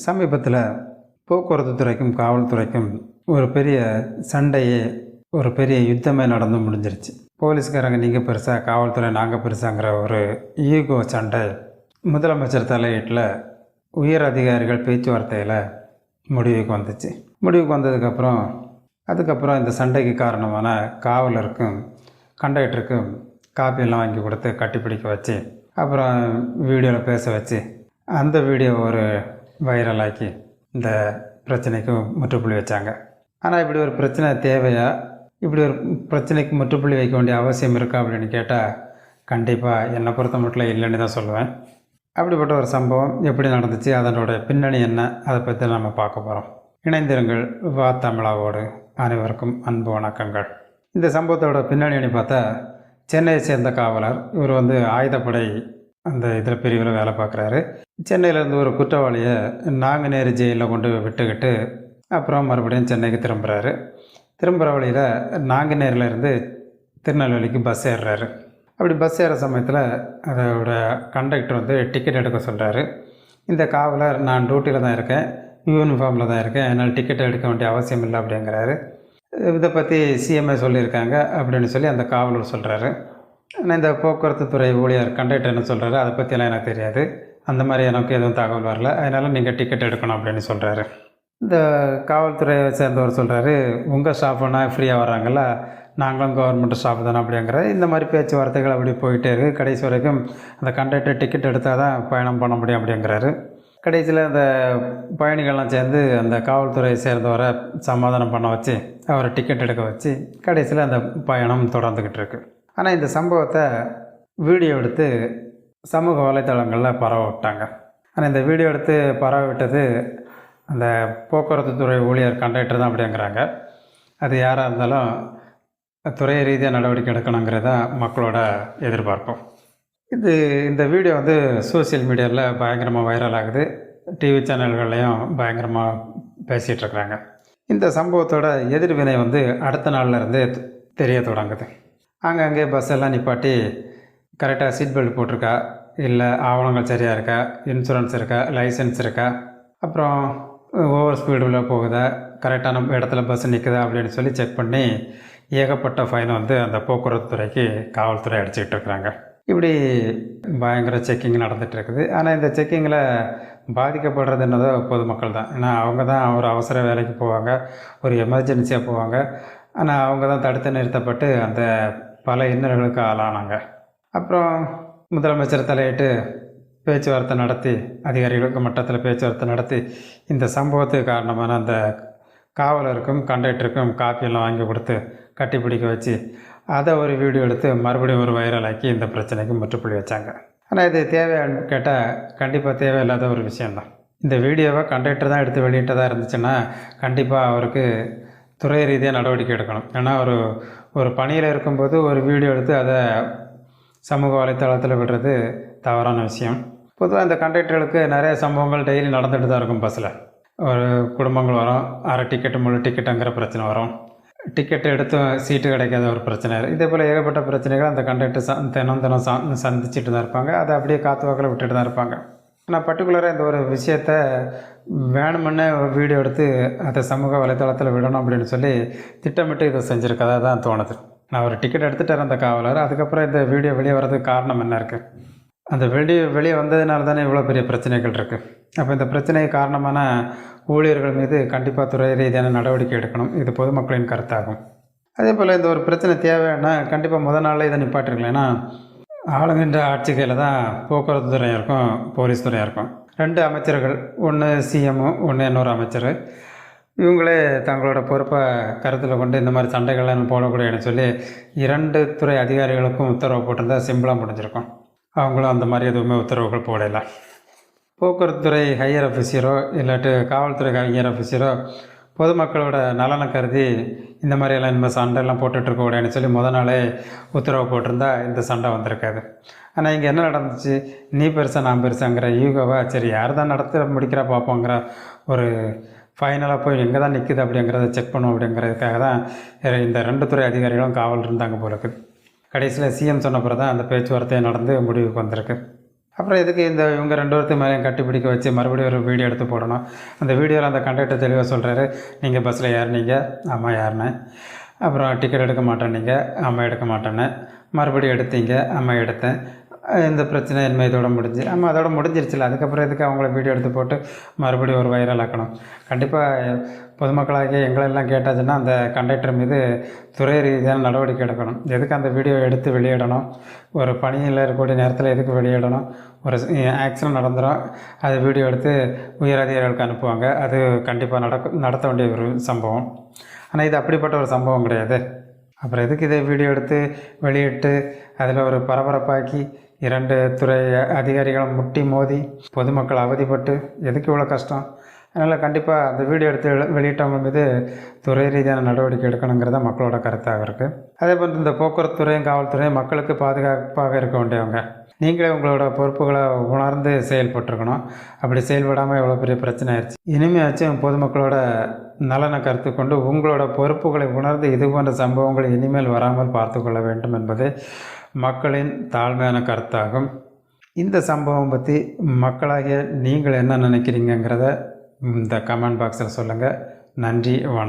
சமீபத்தில் போக்குவரத்து துறைக்கும் காவல்துறைக்கும் ஒரு பெரிய சண்டையே, ஒரு பெரிய யுத்தமே நடந்து முடிஞ்சிருச்சு. போலீஸ்காரங்க நீங்கள் பெருசாக, காவல்துறை நாங்கள் பெருசாங்கிற ஒரு ஈகோ சண்டை முதலமைச்சர் தலையீட்டில் உயர் அதிகாரிகள் பேச்சுவார்த்தையில் முடிவுக்கு வந்துச்சு. முடிவுக்கு அதுக்கப்புறம் இந்த சண்டைக்கு காரணமான காவலருக்கும் கண்டக்டருக்கும் காப்பியெல்லாம் வாங்கி கொடுத்து கட்டிப்பிடிக்க வச்சு, அப்புறம் வீடியோவில் பேச வச்சு, அந்த வீடியோ ஒரு வைரலாக்கி இந்த பிரச்சனைக்கு முற்றுப்புள்ளி வச்சாங்க. ஆனால் இப்படி ஒரு பிரச்சனை தேவையா? இப்படி ஒரு பிரச்சனைக்கு முற்றுப்புள்ளி வைக்க வேண்டிய அவசியம் இருக்கா அப்படின்னு கேட்டால் கண்டிப்பாக என்னை பொறுத்த மட்டும் இல்லைன்னு தான் சொல்லுவேன். அப்படிப்பட்ட ஒரு சம்பவம் எப்படி நடந்துச்சு, அதனோட பின்னணி என்ன, அதை பற்றி நம்ம பார்க்க போகிறோம். இணைந்திருங்கள் வா தமிழாவோடு. அனைவருக்கும் அன்பு வணக்கங்கள். இந்த சம்பவத்தோட பின்னணின்னு பார்த்தா, சென்னையை சேர்ந்த காவலர், இவர் ஆயுதப்படை அந்த இதில் பிரிவில் வேலை பார்க்குறாரு. சென்னையிலேருந்து ஒரு குற்றவாளியை நாங்குநேரி ஜெயிலில் கொண்டு விட்டுக்கிட்டு அப்புறம் மறுபடியும் சென்னைக்கு திரும்புகிறாரு. திரும்புகிற வழியில் நாங்குநேரிலேருந்து திருநெல்வேலிக்கு பஸ் ஏறுறாரு. அப்படி பஸ் ஏற சமயத்தில் அதோட கண்டக்டர் டிக்கெட் எடுக்க சொல்கிறாரு. இந்த காவலர், நான் டியூட்டியில் தான் இருக்கேன், யூனிஃபார்மில் தான் இருக்கேன், என்னால் டிக்கெட் எடுக்க வேண்டிய அவசியம் இல்லை அப்படிங்கிறாரு. இதை பற்றி சிஎம்ஏ சொல்லியிருக்காங்க அப்படின்னு சொல்லி அந்த காவலர் சொல்கிறாரு. ஆனால் இந்த போக்குவரத்து துறை ஊழியர் கண்டக்டர் என்ன சொல்கிறாரு, அதை பற்றியெல்லாம் எனக்கு தெரியாது, அந்த மாதிரி எனக்கு எதுவும் தகவல் வரல, அதனால் நீங்கள் டிக்கெட் எடுக்கணும் அப்படின்னு சொல்கிறாரு. இந்த காவல்துறையை சேர்ந்தவர் சொல்கிறாரு, உங்கள் ஸ்டாஃப்னா ஃப்ரீயாக வர்றாங்கல்ல, நாங்களும் கவர்மெண்ட் ஸ்டாஃப் தானே அப்படிங்கிற இந்த மாதிரி பேச்சுவார்த்தைகள் அப்படி போயிட்டே இருக்குது. கடைசி வரைக்கும் அந்த கண்டக்டர் டிக்கெட் எடுத்தால் தான் பயணம் பண்ண முடியும் அப்படிங்கிறாரு. கடைசியில் அந்த பயணிகள்லாம் சேர்ந்து அந்த காவல்துறையை சேர்ந்தவரை சமாதானம் பண்ண வச்சு, அவரை டிக்கெட் எடுக்க வச்சு, கடைசியில் அந்த பயணம் தொடர்ந்துக்கிட்டு இருக்குது. ஆனால் இந்த சம்பவத்தை வீடியோ எடுத்து சமூக வலைத்தளங்களில் பரவ விட்டாங்க. ஆனால் இந்த வீடியோ எடுத்து பரவ விட்டது அந்த போக்குவரத்து துறை ஊழியர் கண்டக்டர் தான் அப்படிங்கிறாங்க. அது யாராக இருந்தாலும் துறை ரீதியாக நடவடிக்கை எடுக்கணுங்கிறது தான் மக்களோட எதிர்பார்ப்போம். இந்த வீடியோ சோசியல் மீடியாவில் பயங்கரமாக வைரல் ஆகுது. டிவி சேனல்கள்லையும் பயங்கரமாக பேசிகிட்டு இருக்கிறாங்க. இந்த சம்பவத்தோட எதிர்வினை அடுத்த நாள்லேருந்து தெரிய தொடங்குது. அங்கங்கே பஸ் எல்லாம் நிப்பாட்டி கரெக்டாக சீட் பெல்ட் போட்டிருக்கா, இல்லை ஆவணங்கள் சரியாக இருக்கா, இன்சூரன்ஸ் இருக்கா, லைசன்ஸ் இருக்கா, அப்புறம் ஓவர் ஸ்பீடில் போகுதா, கரெக்டான இடத்துல பஸ் நிற்குதா அப்படின்னு சொல்லி செக் பண்ணி ஏகப்பட்ட ஃபைன் அந்த போக்குவரத்து துறைக்கு காவல்துறை அடிச்சுக்கிட்டு இருக்கிறாங்க. இப்படி பயங்கர செக்கிங் நடந்துகிட்டு இருக்குது. ஆனால் இந்த செக்கிங்கில் பாதிக்கப்படுறது என்னதோ பொதுமக்கள் தான். ஏன்னா அவங்க தான் ஒரு அவசர வேலைக்கு போவாங்க, ஒரு எமர்ஜென்சியாக போவாங்க. ஆனால் அவங்க தான் தடுத்து நிறுத்தப்பட்டு அந்த பல இன்னல்களுக்கு ஆளானாங்க. அப்புறம் முதலமைச்சர் தலையிட்டு பேச்சுவார்த்தை நடத்தி, அதிகாரிகளுக்கு மட்டத்தில் பேச்சுவார்த்தை நடத்தி, இந்த சம்பவத்துக்கு காரணமான அந்த காவலருக்கும் கண்டக்டருக்கும் காப்பியெல்லாம் வாங்கி கொடுத்து கட்டிப்பிடிக்க வச்சு, அதை ஒரு வீடியோ எடுத்து மறுபடியும் ஒரு வைரலாக்கி இந்த பிரச்சனைக்கு முற்றுப்புள்ளி வச்சாங்க. ஆனால் இது தேவையான்னு கேட்டால் கண்டிப்பாக தேவையில்லாத ஒரு விஷயந்தான். இந்த வீடியோவை கண்டக்டர் தான் எடுத்து வெளியிட்டதாக இருந்துச்சுன்னா கண்டிப்பாக அவருக்கு துறை ரீதியாக நடவடிக்கை எடுக்கணும். ஏன்னா ஒரு பணியில் இருக்கும்போது ஒரு வீடியோ எடுத்து அதை சமூக வலைத்தளத்தில் விடுறது தவறான விஷயம். பொதுவாக இந்த கண்டக்டர்களுக்கு நிறைய சம்பவங்கள் டெய்லி நடந்துகிட்டு தான் இருக்கும். பஸ்ஸில் ஒரு குடும்பங்கள் வரும், அரை டிக்கெட்டு முழு டிக்கெட்டுங்கிற பிரச்சனை வரும், டிக்கெட்டு எடுத்து சீட்டு கிடைக்காத ஒரு பிரச்சனை. இதே போல் ஏகப்பட்ட பிரச்சனைகள் அந்த கண்டக்டர் தினம் சந்திச்சுட்டு தான் இருப்பாங்க. அதை அப்படியே காற்று வாக்கில் விட்டுட்டு தான் இருப்பாங்க. ஆனால் பர்டிகுலராக இந்த ஒரு விஷயத்த வேணுமுன்னே ஒரு வீடியோ எடுத்து அதை சமூக வலைத்தளத்தில் விடணும் அப்படின்னு சொல்லி திட்டமிட்டு இதை செஞ்சுருக்கதாக தான் தோணுது. நான் ஒரு டிக்கெட் எடுத்துகிட்டு அந்த காவலர், அதுக்கப்புறம் இந்த வீடியோ வெளியே வர்றதுக்கு காரணம் என்ன இருக்குது? அந்த வெளியே வந்ததுனால தானே இவ்வளோ பெரிய பிரச்சனைகள் இருக்குது. அப்போ இந்த பிரச்சனைக்கு காரணமான ஊழியர்கள் மீது கண்டிப்பாக துறை ரீதியான நடவடிக்கை எடுக்கணும். இது பொதுமக்களின் கருத்தாகும். அதே போல் இந்த ஒரு பிரச்சனை தேவைன்னா கண்டிப்பாக முதல் நாளில் இதை நிப்பாட்டிருக்கலாம். ஏன்னா ஆளுங்கின்ற ஆட்சி கையில் தான் போக்குவரத்து துறையாக இருக்கும், போலீஸ் துறையாக இருக்கும். 2 அமைச்சர்கள், ஒன்று சிஎம்மு, ஒன்று இன்னொரு அமைச்சர், இவங்களே தங்களோட பொறுப்பை கருத்தில் கொண்டு இந்த மாதிரி சண்டைகள்லாம் போடக்கூடாதுன்னு சொல்லி 2 துறை அதிகாரிகளுக்கும் உத்தரவு போட்டிருந்தால் சிம்பிளாக முடிஞ்சிருக்கும். அவங்களும் அந்த மாதிரி எதுவுமே உத்தரவுகள் போடலை. போக்குவரத்து துறை ஹையர் ஆஃபீஸரோ இல்லாட்டி காவல்துறை ஹையர் ஆஃபீஸரோ பொதுமக்களோட நலனை கருதி இந்த மாதிரியெல்லாம் இனிமேல் சண்டைலாம் போட்டுட்ருக்கக்கூடாதுன்னு சொல்லி முதல் நாளே உத்தரவு போட்டிருந்தா இந்த சண்டை வந்திருக்காது. ஆனால் இங்கே என்ன நடந்துச்சு, நீ பெருசா நான் பெருசாங்கிற ஈகோவா, சரி யார் தான் நடத்த முடிக்கிறா பார்ப்போங்கிற ஒரு ஃபைனலாக போய் எங்கே தான் நிற்குது அப்படிங்கிறத செக் பண்ணும் அப்படிங்கிறதுக்காக தான் இந்த 2 துறை அதிகாரிகளும் காவல் இருந்தாங்க போல இருக்குது. கடைசியில் சிஎம் சொன்ன பிறகு தான் அந்த பேச்சுவார்த்தை நடந்து முடிவுக்கு வந்திருக்கு. அப்புறம் எதுக்கு இவங்க 2 பேர்த்து மேலேயும் கட்டிப்பிடிக்க வச்சு மறுபடியும் ஒரு வீடியோ எடுத்து போடணும். அந்த வீடியோவில் அந்த கண்டக்டர் தெளிவாக சொல்கிறாரு, நீங்கள் பஸ்ஸில் ஏறினீங்க, ஆமாம் ஏறினேன். அப்புறம் டிக்கெட் எடுக்க மாட்டேன்னீங்க, ஆமாம் எடுக்க மாட்டேன்னேன். மறுபடியும் எடுத்தீங்க, ஆமாம் எடுத்தேன். இந்த பிரச்சனை இனிமே இதோட முடிஞ்சு, ஆமாம் அதோட முடிஞ்சிருச்சுல, அதுக்கப்புறம் எதுக்கு அவங்கள வீடியோ எடுத்து போட்டு மறுபடியும் ஒரு வைரல் ஆக்கணும். கண்டிப்பாக பொதுமக்களாகிய எங்களெல்லாம் கேட்டாச்சுன்னா அந்த கண்டக்டர் மீது துறை ரீதியான நடவடிக்கை எடுக்கணும். எதுக்கு அந்த வீடியோ எடுத்து வெளியிடணும்? ஒரு பணியில் இருக்கக்கூடிய நேரத்தில் எதுக்கு வெளியிடணும்? ஒரு ஆக்சிடென்ட் நடந்துடும், அது வீடியோ எடுத்து உயர் அதிகாரிகளுக்கு அனுப்புவாங்க. அது கண்டிப்பாக நடத்த வேண்டிய ஒரு சம்பவம். ஆனால் இது அப்படிப்பட்ட ஒரு சம்பவம் கிடையாது. அப்புறம் எதுக்கு இதை வீடியோ எடுத்து வெளியிட்டு அதில் ஒரு பரபரப்பாக்கி 2 துறை அதிகாரிகளும் முட்டி மோதி பொதுமக்கள் அவதிப்பட்டு எதுக்கு இவ்வளோ கஷ்டம்? அதனால் கண்டிப்பாக அந்த வீடியோ எடுத்து வெளியிட்டவங்க மீது துறை ரீதியான நடவடிக்கை எடுக்கணுங்கிறத மக்களோட கருத்தாக இருக்குது. அதே போல் இந்த போக்குவரத்து துறையும் காவல்துறையும் மக்களுக்கு பாதுகாப்பாக இருக்க வேண்டியவங்க. நீங்களே உங்களோட பொறுப்புகளை உணர்ந்து செயல்பட்டுருக்கணும். அப்படி செயல்படாமல் எவ்வளோ பெரிய பிரச்சனை ஆயிடுச்சு. இனிமேயாச்சும் பொதுமக்களோட நலனை கருத்து கொண்டு உங்களோட பொறுப்புகளை உணர்ந்து இது போன்ற சம்பவங்கள் இனிமேல் வராமல் பார்த்து கொள்ள வேண்டும் என்பதே மக்களின் தாழ்மையான கருத்தாகும். இந்த சம்பவம் பற்றி மக்களாகிய நீங்கள் என்ன நினைக்கிறீங்கிறத இந்த கமெண்ட் பாக்ஸில் சொல்லுங்கள். நன்றி, வணக்கம்.